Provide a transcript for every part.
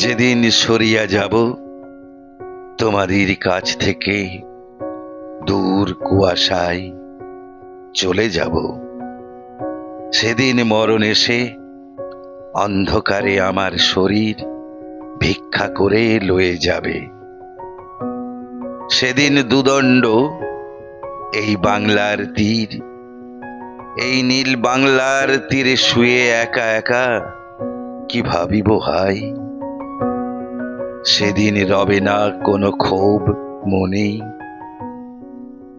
যেদিন সরিয়া যাব তোমাদের কাছ থেকে, দূর কুয়াশায় চলে যাব, সেদিন মরণ এসে অন্ধকারে আমার শরীর ভিক্ষা করে লয়ে যাবে। সেদিন দুদণ্ড এই বাংলার তীর, এই নীল বাংলার তীরে শুয়ে একা একা কি ভাবিব হাই। সেদিন রবে না কোনো ক্ষোভ মনে,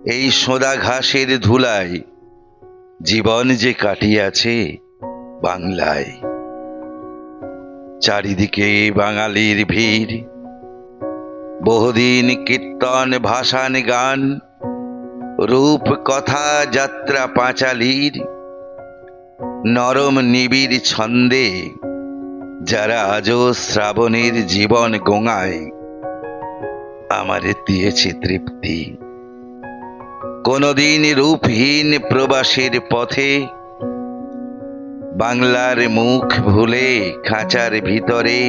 এই সোঁদা ঘাসের ধুলায় জীবন যে কাটিয়াছে বাংলায়। চারিদিকে বাঙালির ভিড়, বহুদিন কীর্তন ভাসান গান, রূপ কথা যাত্রা পাঁচালীর নরম নিবিড় ছন্দে যারা আজও শ্রাবণের জীবন গোঙায় আমারে দিয়েছে তৃপ্তি। কোনদিন রূপহীন প্রবাসের পথে বাংলার মুখ ভুলে খাঁচার ভিতরে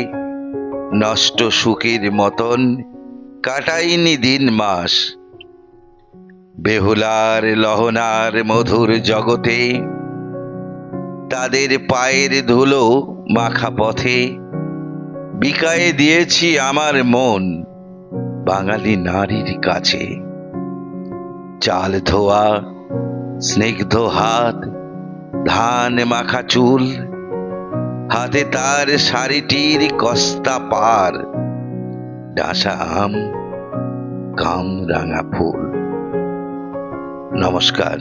নষ্ট সুখের মতন কাটাইনি দিন মাস। বেহুলার লহনার মধুর জগতে তাদের পায়ের ধুলো মাখা পথে বিকায়ে দিয়েছি আমার মন বাঙালি নারীর কাছে। চাল ধোয়া স্নিগ্ধ হাত, ধান মাখা চুল, হাতে তার শাড়িটির কস্তা পার, ডাঁসা আম, কাম রাঙা ফুল। নমস্কার।